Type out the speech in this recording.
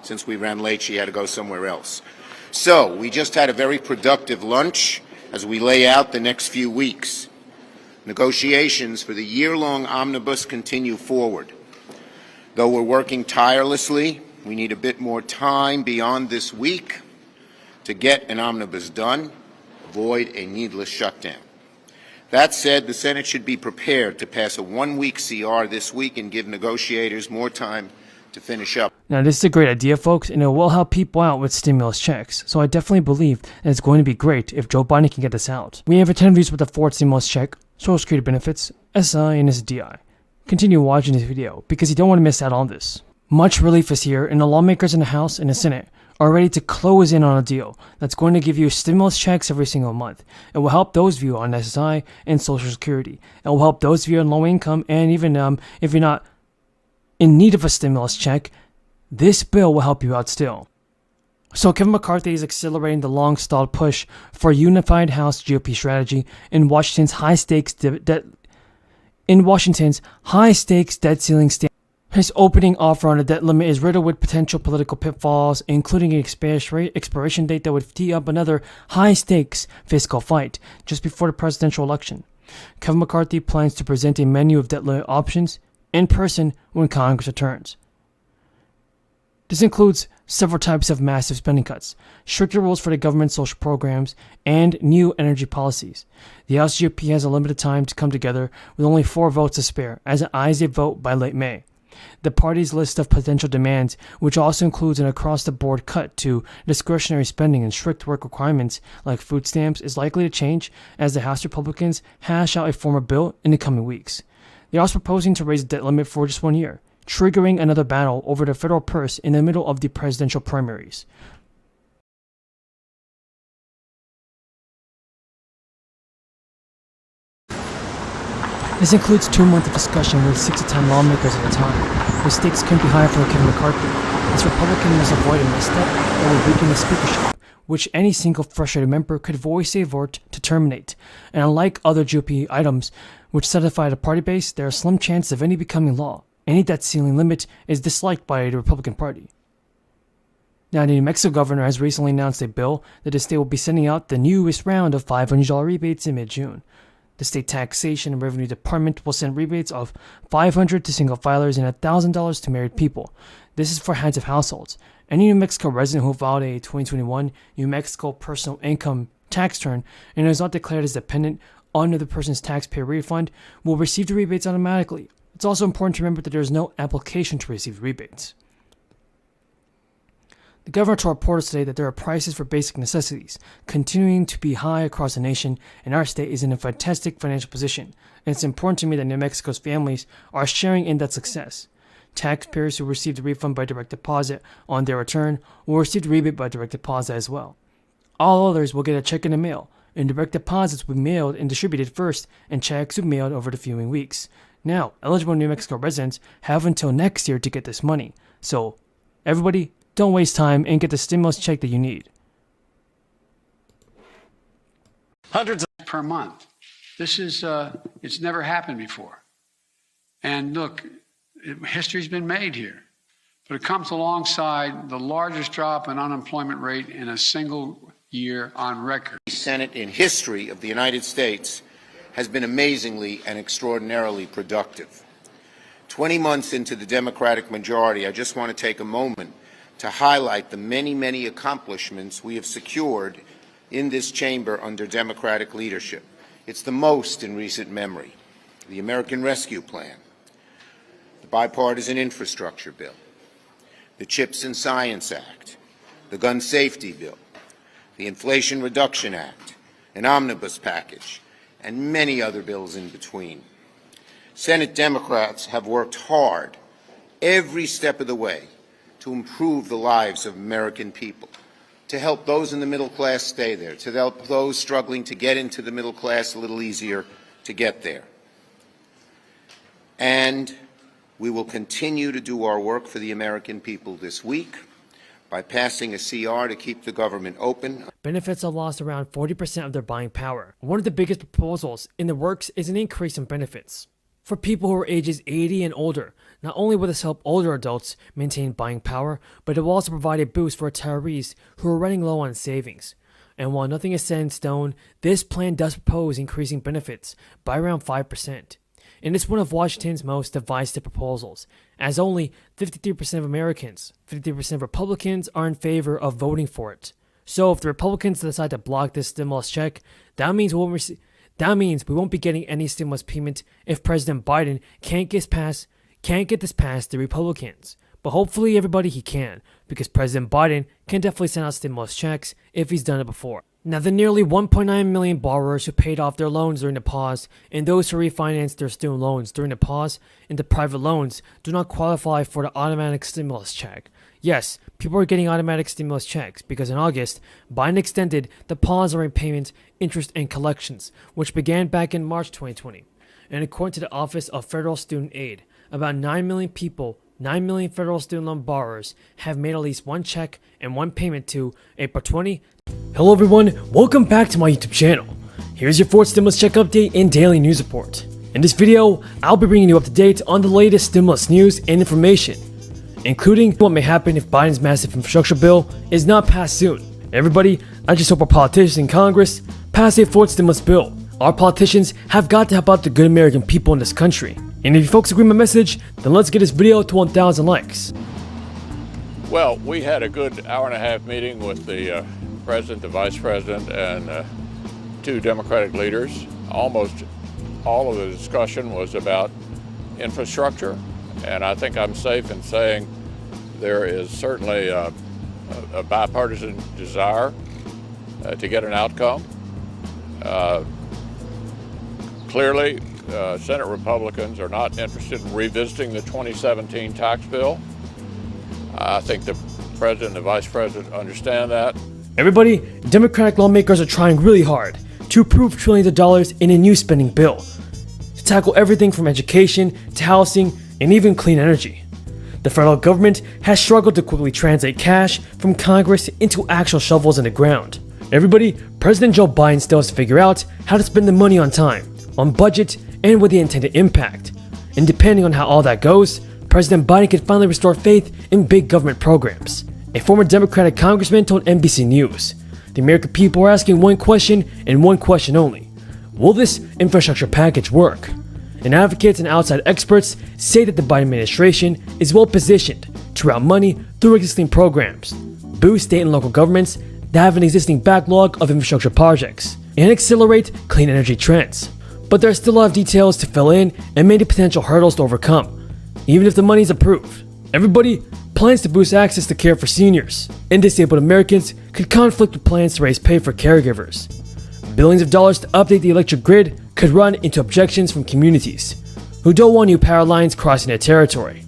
Since we ran late, she had to go somewhere else. So we just had a very productive lunch as we lay out the next few weeks. Negotiations for the year-long omnibus continue forward. Though we're working tirelessly, we need a bit more time beyond this week to get an omnibus done, avoid a needless shutdown. That said, the Senate should be prepared to pass a one-week CR this week and give negotiators more time to finish up. Now, this is a great idea, folks, and it will help people out with stimulus checks. So I definitely believe that it's going to be great if Joe Biden can get this out. We have interviews with the fourth stimulus check, Social Security benefits, SSDI, and SSDI. Continue watching this video because you don't want to miss out on this. Much relief is here, and the lawmakers in the House and the Senate are ready to close in on a deal that's going to give you stimulus checks every single month. It will help those of you on SSI and Social Security. It will help those of you on low income, and even if you're not in need of a stimulus check, this bill will help you out still. So Kevin McCarthy is accelerating the long-stalled push for a unified House GOP strategy in Washington's high-stakes debt ceiling stand. His opening offer on a debt limit is riddled with potential political pitfalls, including an expiration date that would tee up another high-stakes fiscal fight just before the presidential election. Kevin McCarthy plans to present a menu of debt limit options in person when Congress returns. This includes several types of massive spending cuts, stricter rules for the government's social programs, and new energy policies. The House GOP has a limited time to come together with only 4 votes to spare, as it eyes a vote by late May. The party's list of potential demands, which also includes an across-the-board cut to discretionary spending and strict work requirements like food stamps, is likely to change as the House Republicans hash out a former bill in the coming weeks. They're also proposing to raise the debt limit for just 1 year, triggering another battle over the federal purse in the middle of the presidential primaries. This includes 2 months of discussion with 60-time lawmakers at a time. The stakes couldn't be higher for Kevin McCarthy. This Republican must avoid a misstep that will weaken the speakership, which any single frustrated member could voice a vote to terminate. And unlike other GOP items, which satisfy the party base, there are slim chances of any becoming law. Any debt ceiling limit is disliked by the Republican Party. Now, the New Mexico governor has recently announced a bill that the state will be sending out the newest round of $500 rebates in mid-June. The state taxation and revenue department will send rebates of $500 to single filers and $1,000 to married people. This is for heads of households. Any New Mexico resident who filed a 2021 New Mexico personal income tax return and is not declared as dependent under the person's taxpayer refund will receive the rebates automatically. It's also important to remember that there is no application to receive rebates. The governor told reporters today that there are prices for basic necessities continuing to be high across the nation, and our state is in a fantastic financial position. And it's important to me that New Mexico's families are sharing in that success. Taxpayers who receive the refund by direct deposit on their return will receive the rebate by direct deposit as well. All others will get a check in the mail, and direct deposits will be mailed and distributed first, and checks will be mailed over the following weeks. Now, eligible New Mexico residents have until next year to get this money. So, everybody, don't waste time and get the stimulus check that you need. Hundreds per month. This is, it's never happened before. And look, history's been made here. But it comes alongside the largest drop in unemployment rate in a single year on record. The Senate in history of the United States has been amazingly and extraordinarily productive. 20 months into the Democratic majority, I just want to take a moment to highlight the many, many accomplishments we have secured in this chamber under Democratic leadership. It's the most in recent memory. The American Rescue Plan, the Bipartisan Infrastructure Bill, the CHIPS and Science Act, the Gun Safety Bill, the Inflation Reduction Act, an omnibus package, and many other bills in between. Senate Democrats have worked hard every step of the way to improve the lives of American people, to help those in the middle class stay there, to help those struggling to get into the middle class a little easier to get there. And we will continue to do our work for the American people this week by passing a CR to keep the government open. Benefits have lost around 40% of their buying power. One of the biggest proposals in the works is an increase in benefits. for people who are ages 80 and older. Not only will this help older adults maintain buying power, but it will also provide a boost for retirees who are running low on savings. And while nothing is set in stone, this plan does propose increasing benefits by around 5%. And it's one of Washington's most divisive proposals, as only 53% of Americans, 53% of Republicans are in favor of voting for it. So if the Republicans decide to block this stimulus check, that means we won't be getting any stimulus payment if President Biden can't get this past the Republicans. But hopefully everybody he can, because President Biden can definitely send out stimulus checks if he's done it before. Now, the nearly 1.9 million borrowers who paid off their loans during the pause and those who refinanced their student loans during the pause into private loans do not qualify for the automatic stimulus check. Yes, people are getting automatic stimulus checks because in August, Biden extended the pause on repayment, interest, and collections, which began back in March 2020. And according to the Office of Federal Student Aid, about 9 million federal student loan borrowers have made at least one check and one payment to April 20. Hello everyone, welcome back to my YouTube channel. Here's your fourth stimulus check update and daily news report. In this video, I'll be bringing you up to date on the latest stimulus news and information, including what may happen if Biden's massive infrastructure bill is not passed soon. Everybody, I just hope our politicians in Congress pass a fourth stimulus bill. Our politicians have got to help out the good American people in this country. And if you folks agree with my message, then let's get this video to 1,000 likes. Well, we had a good hour-and-a-half meeting with the president, the vice president, and two Democratic leaders. Almost all of the discussion was about infrastructure, and I think I'm safe in saying there is certainly a bipartisan desire to get an outcome. Clearly, Senate Republicans are not interested in revisiting the 2017 tax bill. I think the president and the vice president understand that. Everybody, Democratic lawmakers are trying really hard to approve trillions of dollars in a new spending bill to tackle everything from education to housing and even clean energy. The federal government has struggled to quickly translate cash from Congress into actual shovels in the ground. Everybody, President Joe Biden still has to figure out how to spend the money on time, on budget, and with the intended impact. And depending on how all that goes, President Biden can finally restore faith in big government programs. A former Democratic congressman told NBC News, "The American people are asking one question and one question only. Will this infrastructure package work?" And advocates and outside experts say that the Biden administration is well positioned to route money through existing programs, boost state and local governments that have an existing backlog of infrastructure projects, and accelerate clean energy trends. But there are still a lot of details to fill in and many potential hurdles to overcome, even if the money is approved. Everybody, plans to boost access to care for seniors and disabled Americans could conflict with plans to raise pay for caregivers. Billions of dollars to update the electric grid could run into objections from communities who don't want new power lines crossing their territory.